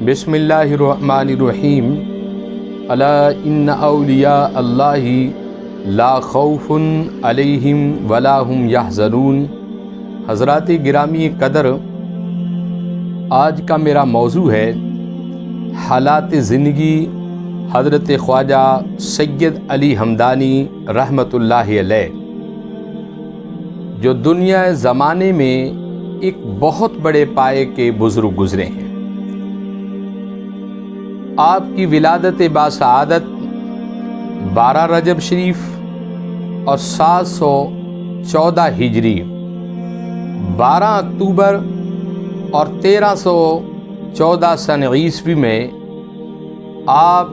بسم اللہ الرحمن الرحیم الا ان اولیاء اللہ لا خوف علیہم ولا هم یحزنون۔ حضرات گرامی قدر، آج کا میرا موضوع ہے حالات زندگی حضرت خواجہ سید علی ہمدانی رحمۃ اللہ علیہ، جو دنیا زمانے میں ایک بہت بڑے پائے کے بزرگ گزرے ہیں۔ آپ کی ولادت باسعادت 12 رجب شریف اور 714 ہجری، 12 اکتوبر اور 1314 سن عیسوی میں آپ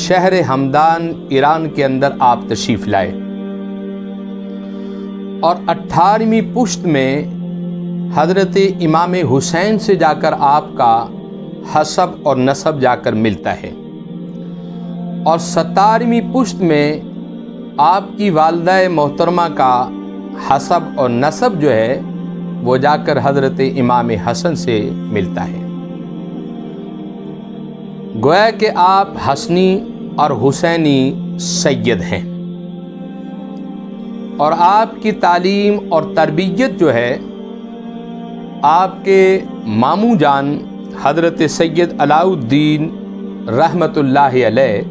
شہر ہمدان ایران کے اندر آپ تشریف لائے، اور 18ویں پشت میں حضرت امام حسین سے جا کر آپ کا حسب اور نسب جا کر ملتا ہے، اور 17ویں پشت میں آپ کی والدہ محترمہ کا حسب اور نسب جو ہے وہ جا کر حضرت امام حسن سے ملتا ہے۔ گویا کہ آپ حسنی اور حسینی سید ہیں، اور آپ کی تعلیم اور تربیت جو ہے آپ کے ماموں جان حضرت سید علاء الدین رحمۃ اللہ علیہ،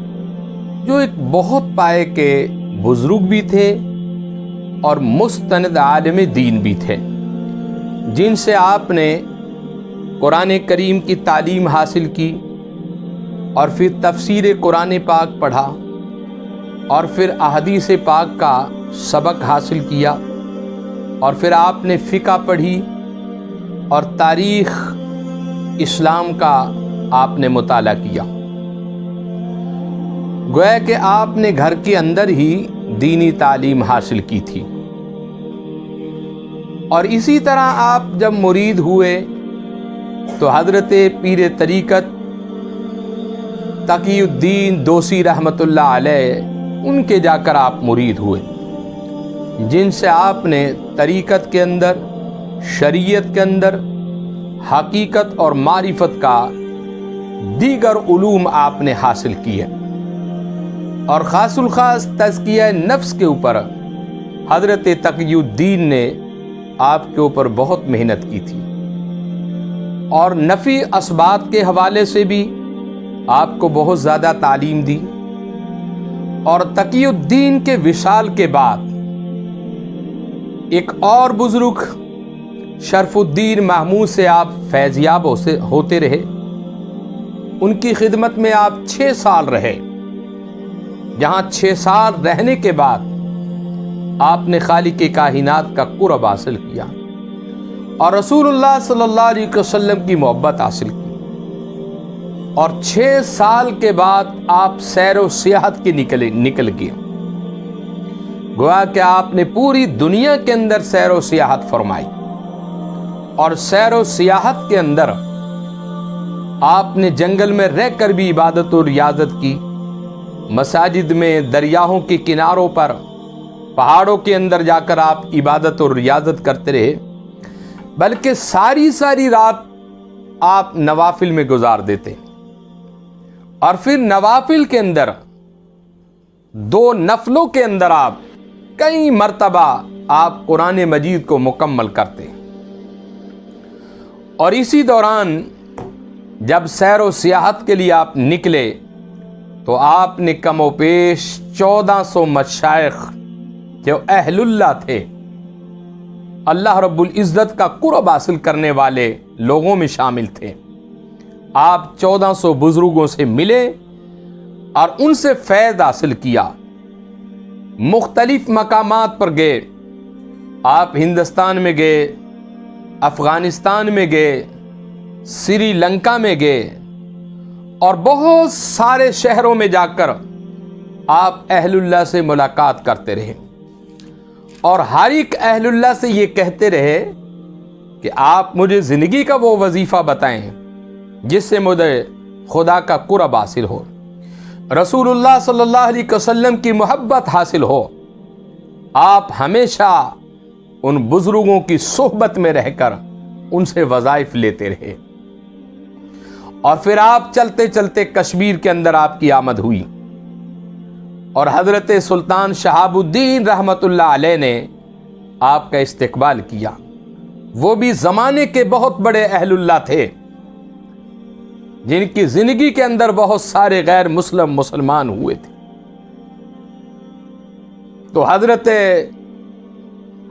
جو ایک بہت پائے کے بزرگ بھی تھے اور مستند عالم دین بھی تھے، جن سے آپ نے قرآن کریم کی تعلیم حاصل کی، اور پھر تفسیر قرآن پاک پڑھا، اور پھر احادیث پاک کا سبق حاصل کیا، اور پھر آپ نے فقہ پڑھی اور تاریخ اسلام کا آپ نے مطالعہ کیا۔ گویا کہ آپ نے گھر کے اندر ہی دینی تعلیم حاصل کی تھی، اور اسی طرح آپ جب مرید ہوئے تو حضرت پیر طریقت تقی الدین دوسی رحمۃ اللہ علیہ ان کے جا کر آپ مرید ہوئے، جن سے آپ نے طریقت کے اندر، شریعت کے اندر حقیقت اور معرفت کا دیگر علوم آپ نے حاصل کیے، اور خاص الخاص تزکیہ نفس کے اوپر حضرت تقی الدین نے آپ کے اوپر بہت محنت کی تھی، اور نفی اثبات کے حوالے سے بھی آپ کو بہت زیادہ تعلیم دی۔ اور تقی الدین کے وصال کے بعد ایک اور بزرگ شرف الدین محمود سے آپ فیضیاب ہوتے رہے، ان کی خدمت میں آپ 6 سال رہے، جہاں 6 سال رہنے کے بعد آپ نے خالق کائنات کا قرب حاصل کیا، اور رسول اللہ صلی اللہ علیہ وسلم کی محبت حاصل کی، اور 6 سال کے بعد آپ سیر و سیاحت کے نکل گئے۔ گویا کہ آپ نے پوری دنیا کے اندر سیر و سیاحت فرمائی، اور سیر و سیاحت کے اندر آپ نے جنگل میں رہ کر بھی عبادت و ریاضت کی، مساجد میں، دریاؤں کے کناروں پر، پہاڑوں کے اندر جا کر آپ عبادت اور ریاضت کرتے رہے، بلکہ ساری رات آپ نوافل میں گزار دیتے، اور پھر نوافل کے اندر 2 نفلوں کے اندر آپ کئی مرتبہ آپ قرآن مجید کو مکمل کرتے، اور اسی دوران جب سیر و سیاحت کے لیے آپ نکلے تو آپ نے کم و بیش 1400 مشائخ جو اہل اللہ تھے، اللہ رب العزت کا قرب حاصل کرنے والے لوگوں میں شامل تھے، آپ 1400 بزرگوں سے ملے اور ان سے فیض حاصل کیا، مختلف مقامات پر گئے، آپ ہندوستان میں گئے، افغانستان میں گئے، سری لنکا میں گئے، اور بہت سارے شہروں میں جا کر آپ اہل اللہ سے ملاقات کرتے رہے، اور ہر ایک اہل اللہ سے یہ کہتے رہے کہ آپ مجھے زندگی کا وہ وظیفہ بتائیں جس سے مجھے خدا کا قرب حاصل ہو، رسول اللہ صلی اللہ علیہ وسلم کی محبت حاصل ہو۔ آپ ہمیشہ ان بزرگوں کی صحبت میں رہ کر ان سے وظائف لیتے رہے، اور پھر آپ چلتے چلتے کشمیر کے اندر آپ کی آمد ہوئی اور حضرت سلطان شہاب الدین رحمت اللہ علیہ نے آپ کا استقبال کیا۔ وہ بھی زمانے کے بہت بڑے اہل اللہ تھے، جن کی زندگی کے اندر بہت سارے غیر مسلمان ہوئے تھے۔ تو حضرت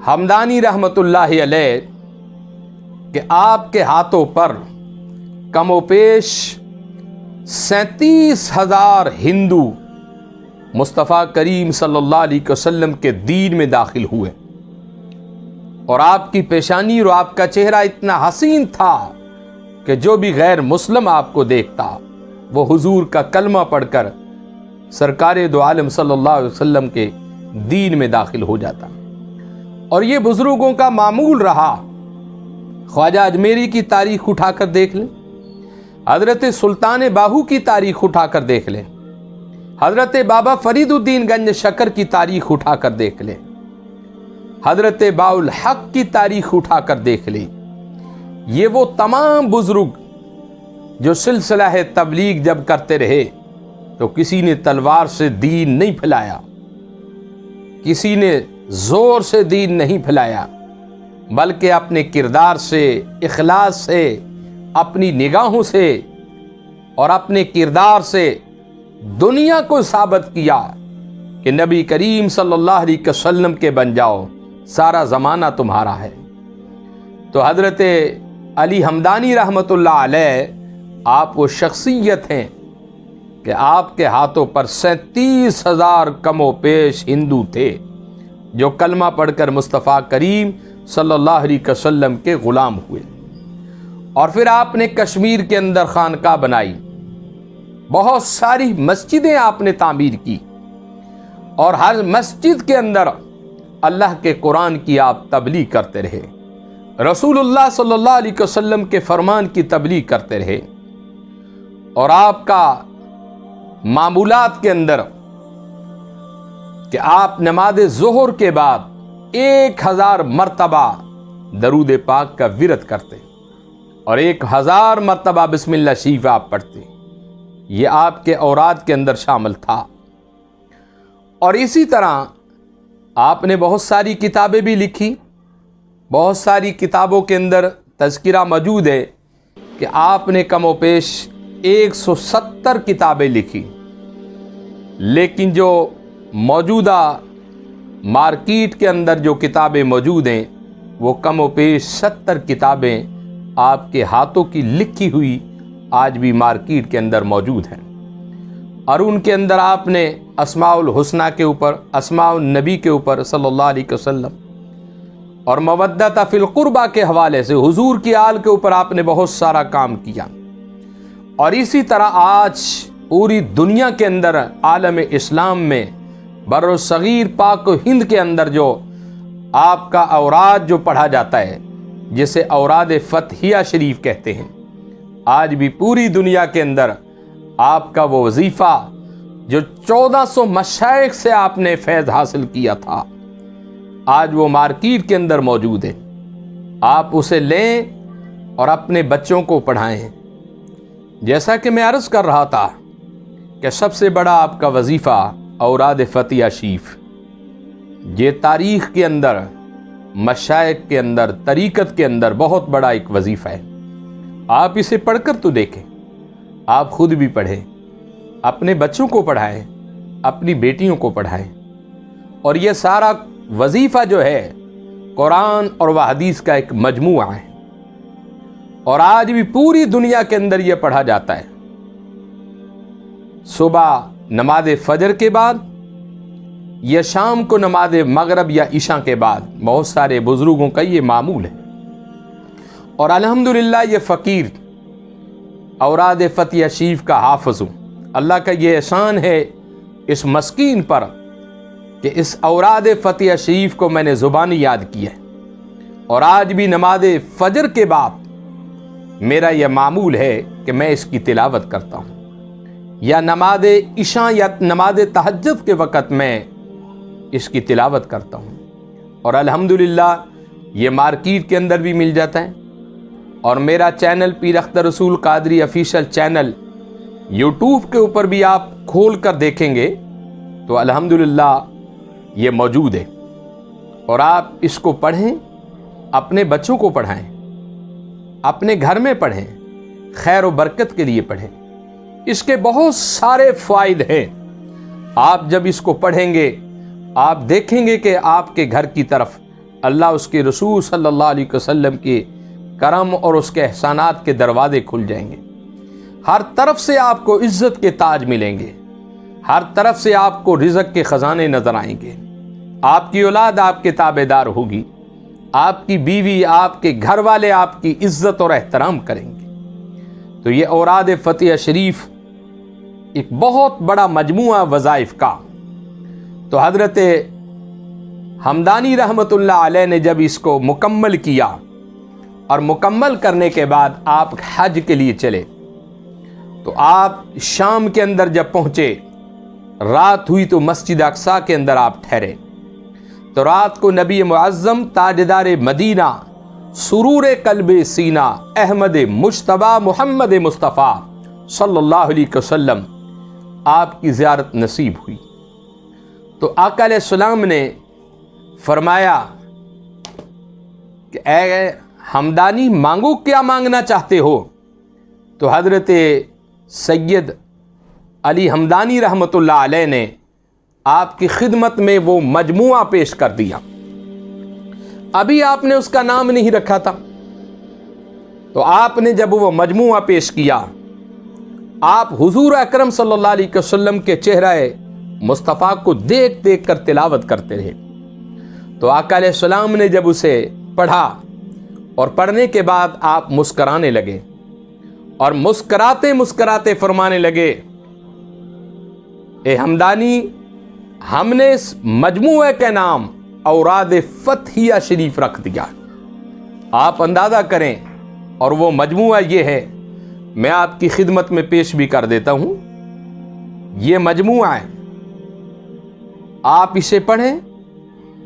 ہمدانی رحمت اللہ علیہ کہ آپ کے ہاتھوں پر کم و بیش 37,000 ہندو مصطفیٰ کریم صلی اللہ علیہ وسلم کے دین میں داخل ہوئے، اور آپ کی پیشانی اور آپ کا چہرہ اتنا حسین تھا کہ جو بھی غیر مسلم آپ کو دیکھتا وہ حضور کا کلمہ پڑھ کر سرکار دو عالم صلی اللہ علیہ وسلم کے دین میں داخل ہو جاتا۔ اور یہ بزرگوں کا معمول رہا۔ خواجہ اجمیری کی تاریخ اٹھا کر دیکھ لیں، حضرت سلطان باہو کی تاریخ اٹھا کر دیکھ لیں، حضرت بابا فرید الدین گنج شکر کی تاریخ اٹھا کر دیکھ لیں، حضرت باء الحق کی تاریخ اٹھا کر دیکھ لیں۔ یہ وہ تمام بزرگ جو سلسلہ تبلیغ جب کرتے رہے تو کسی نے تلوار سے دین نہیں پھیلایا، کسی نے زور سے دین نہیں پھیلایا، بلکہ اپنے کردار سے، اخلاص سے، اپنی نگاہوں سے اور اپنے کردار سے دنیا کو ثابت کیا کہ نبی کریم صلی اللہ علیہ وسلم کے بن جاؤ، سارا زمانہ تمہارا ہے۔ تو حضرت علی ہمدانی رحمت اللہ علیہ آپ وہ شخصیت ہیں کہ آپ کے ہاتھوں پر 37,000 کم و بیش ہندو تھے جو کلمہ پڑھ کر مصطفیٰ کریم صلی اللہ علیہ وسلم کے غلام ہوئے۔ اور پھر آپ نے کشمیر کے اندر خانقاہ بنائی، بہت ساری مسجدیں آپ نے تعمیر کی، اور ہر مسجد کے اندر اللہ کے قرآن کی آپ تبلیغ کرتے رہے، رسول اللہ صلی اللہ علیہ وسلم کے فرمان کی تبلیغ کرتے رہے۔ اور آپ کا معمولات کے اندر کہ آپ نماز ظہر کے بعد 1000 مرتبہ درود پاک کا ورد کرتے اور 1000 مرتبہ بسم اللہ شریف آپ پڑھتے۔ یہ آپ کے اوراد کے اندر شامل تھا۔ اور اسی طرح آپ نے بہت ساری کتابیں بھی لکھی، بہت ساری کتابوں کے اندر تذکرہ موجود ہے کہ آپ نے کم و بیش 170 کتابیں لکھی، لیکن جو موجودہ مارکیٹ کے اندر جو کتابیں موجود ہیں وہ کم و بیش 70 کتابیں آپ کے ہاتھوں کی لکھی ہوئی آج بھی مارکیٹ کے اندر موجود ہیں، اور ان کے اندر آپ نے اسماء الحسنہ کے اوپر، اسماء النبی کے اوپر صلی اللہ علیہ وسلم، اور مودۃ فی القربہ کے حوالے سے حضور کی آل کے اوپر آپ نے بہت سارا کام کیا۔ اور اسی طرح آج پوری دنیا کے اندر عالم اسلام میں بر صغیر پاک و ہند کے اندر جو آپ کا اوراد جو پڑھا جاتا ہے جسے اوراد فتحیہ شریف کہتے ہیں، آج بھی پوری دنیا کے اندر آپ کا وہ وظیفہ جو 1400 مشائخ سے آپ نے فیض حاصل کیا تھا، آج وہ مارکیٹ کے اندر موجود ہے۔ آپ اسے لیں اور اپنے بچوں کو پڑھائیں۔ جیسا کہ میں عرض کر رہا تھا کہ سب سے بڑا آپ کا وظیفہ اوراد فتحیہ شریف، یہ تاریخ کے اندر، مشائخ کے اندر، طریقت کے اندر بہت بڑا ایک وظیفہ ہے۔ آپ اسے پڑھ کر تو دیکھیں، آپ خود بھی پڑھیں، اپنے بچوں کو پڑھائیں، اپنی بیٹیوں کو پڑھائیں۔ اور یہ سارا وظیفہ جو ہے قرآن اور وہ حدیث کا ایک مجموعہ ہے، اور آج بھی پوری دنیا کے اندر یہ پڑھا جاتا ہے۔ صبح نماز فجر کے بعد یا شام کو نماز مغرب یا عشاء کے بعد بہت سارے بزرگوں کا یہ معمول ہے۔ اور الحمدللہ یہ فقیر اوراد فتحیہ شریف کا حافظ ہوں۔ اللہ کا یہ احسان ہے اس مسکین پر کہ اس اوراد فتحیہ شریف کو میں نے زبانی یاد کیا ہے، اور آج بھی نماز فجر کے بعد میرا یہ معمول ہے کہ میں اس کی تلاوت کرتا ہوں، یا نماز عشاء یا نماز تہجد کے وقت میں اس کی تلاوت کرتا ہوں۔ اور الحمدللہ یہ مارکیٹ کے اندر بھی مل جاتا ہے، اور میرا چینل پیر اختر رسول قادری آفیشیل چینل یوٹیوب کے اوپر بھی آپ کھول کر دیکھیں گے تو الحمدللہ یہ موجود ہے، اور آپ اس کو پڑھیں، اپنے بچوں کو پڑھائیں، اپنے گھر میں پڑھیں، خیر و برکت کے لیے پڑھیں۔ اس کے بہت سارے فوائد ہیں۔ آپ جب اس کو پڑھیں گے آپ دیکھیں گے کہ آپ کے گھر کی طرف اللہ اس کے رسول صلی اللہ علیہ وسلم کے کرم اور اس کے احسانات کے دروازے کھل جائیں گے۔ ہر طرف سے آپ کو عزت کے تاج ملیں گے، ہر طرف سے آپ کو رزق کے خزانے نظر آئیں گے، آپ کی اولاد آپ کے تابع دار ہوگی، آپ کی بیوی، آپ کے گھر والے آپ کی عزت اور احترام کریں گے۔ تو یہ اوراد فتح شریف ایک بہت بڑا مجموعہ وظائف کا۔ تو حضرت ہمدانی رحمۃ اللہ علیہ نے جب اس کو مکمل کیا اور مکمل کرنے کے بعد آپ حج کے لیے چلے، تو آپ شام کے اندر جب پہنچے، رات ہوئی تو مسجد اقصیٰ کے اندر آپ ٹھہرے۔ تو رات کو نبی معظم تاجدار مدینہ سرور قلب سینہ احمد مجتبیٰ محمد مصطفیٰ صلی اللہ علیہ وسلم آپ کی زیارت نصیب ہوئی۔ تو آقا علیہ السلام نے فرمایا کہ اے ہمدانی مانگو، کیا مانگنا چاہتے ہو؟ تو حضرت سید علی ہمدانی رحمۃ اللہ علیہ نے آپ کی خدمت میں وہ مجموعہ پیش کر دیا۔ ابھی آپ نے اس کا نام نہیں رکھا تھا، تو آپ نے جب وہ مجموعہ پیش کیا، آپ حضور اکرم صلی اللہ علیہ وسلم کے چہرہ مصطفیٰ کو دیکھ دیکھ کر تلاوت کرتے رہے۔ تو آقا علیہ السلام نے جب اسے پڑھا اور پڑھنے کے بعد آپ مسکرانے لگے، اور مسکراتے مسکراتے فرمانے لگے، اے ہمدانی، ہم نے اس مجموعے کے نام اوراد فتحیہ شریف رکھ دیا۔ آپ اندازہ کریں، اور وہ مجموعہ یہ ہے، میں آپ کی خدمت میں پیش بھی کر دیتا ہوں۔ یہ مجموعہ ہے، آپ اسے پڑھیں،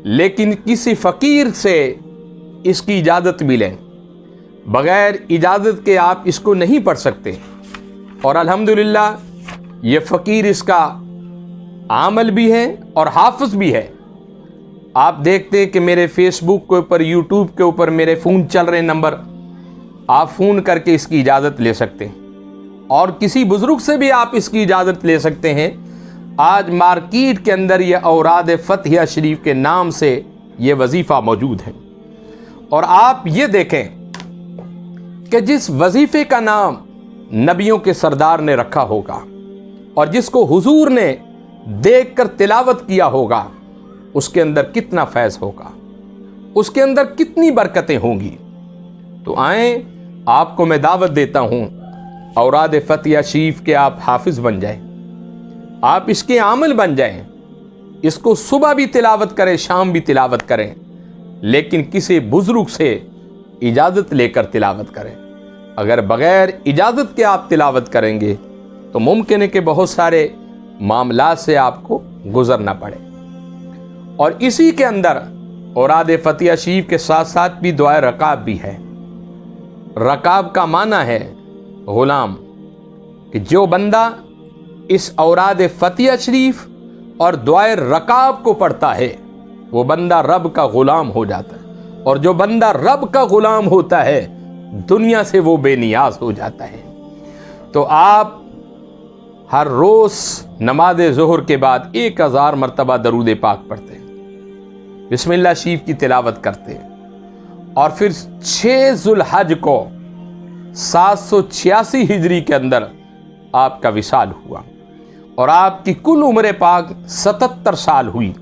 لیکن کسی فقیر سے اس کی اجازت بھی لیں۔ بغیر اجازت کے آپ اس کو نہیں پڑھ سکتے، اور الحمدللہ یہ فقیر اس کا عامل بھی ہے اور حافظ بھی ہے۔ آپ دیکھتے کہ میرے فیس بک کے اوپر، یوٹیوب کے اوپر میرے فون چل رہے نمبر، آپ فون کر کے اس کی اجازت لے سکتے ہیں، اور کسی بزرگ سے بھی آپ اس کی اجازت لے سکتے ہیں۔ آج مارکیٹ کے اندر یہ اوراد فتحیہ شریف کے نام سے یہ وظیفہ موجود ہے۔ اور آپ یہ دیکھیں کہ جس وظیفے کا نام نبیوں کے سردار نے رکھا ہوگا اور جس کو حضور نے دیکھ کر تلاوت کیا ہوگا، اس کے اندر کتنا فیض ہوگا، اس کے اندر کتنی برکتیں ہوں گی۔ تو آئیں، آپ کو میں دعوت دیتا ہوں، اوراد فتحیہ شریف کے آپ حافظ بن جائیں، آپ اس کے عامل بن جائیں، اس کو صبح بھی تلاوت کریں، شام بھی تلاوت کریں، لیکن کسی بزرگ سے اجازت لے کر تلاوت کریں۔ اگر بغیر اجازت کے آپ تلاوت کریں گے تو ممکن ہے کہ بہت سارے معاملات سے آپ کو گزرنا پڑے۔ اور اسی کے اندر اوراد فتحیہ شریف کے ساتھ ساتھ بھی دعائے رکاب بھی ہے۔ رکاب کا معنی ہے غلام، کہ جو بندہ اس اوراد فتحیہ شریف اور دعائے رکاب کو پڑھتا ہے وہ بندہ رب کا غلام ہو جاتا ہے، اور جو بندہ رب کا غلام ہوتا ہے دنیا سے وہ بے نیاز ہو جاتا ہے۔ تو آپ ہر روز نماز ظہر کے بعد 1000 مرتبہ درود پاک پڑھتے ہیں، بسم اللہ شریف کی تلاوت کرتے ہیں، اور پھر 6 ذوالحج کو 786 ہجری کے اندر آپ کا وصال ہوا، اور آپ کی کل عمر پاک 77 سال ہوئی۔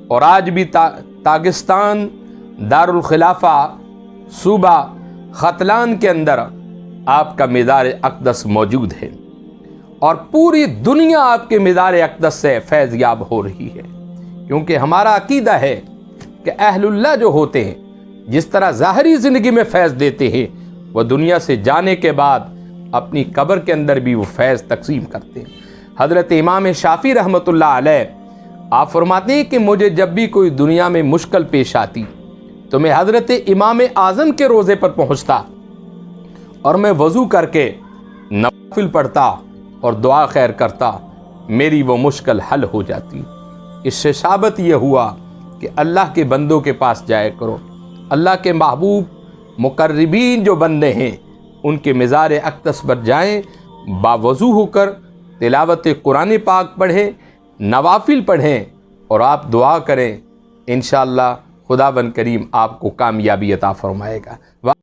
اور آج بھی تاجکستان دارالخلافہ صوبہ ختلان کے اندر آپ کا مزار اقدس موجود ہے، اور پوری دنیا آپ کے مزار اقدس سے فیض یاب ہو رہی ہے، کیونکہ ہمارا عقیدہ ہے کہ اہل اللہ جو ہوتے ہیں جس طرح ظاہری زندگی میں فیض دیتے ہیں، وہ دنیا سے جانے کے بعد اپنی قبر کے اندر بھی وہ فیض تقسیم کرتے ہیں۔ حضرت امام شافعی رحمۃ اللہ علیہ آپ فرماتے ہیں کہ مجھے جب بھی کوئی دنیا میں مشکل پیش آتی تو میں حضرت امام اعظم کے روضے پر پہنچتا اور میں وضو کر کے نوافل پڑھتا اور دعا خیر کرتا، میری وہ مشکل حل ہو جاتی۔ اس سے ثابت یہ ہوا کہ اللہ کے بندوں کے پاس جایا کرو، اللہ کے محبوب مقربین جو بندے ہیں ان کے مزار اقدس پر جائیں، باوضو ہو کر تلاوت قرآن پاک پڑھیں، نوافل پڑھیں اور آپ دعا کریں، انشاءاللہ خداوند کریم آپ کو کامیابی عطا فرمائے گا۔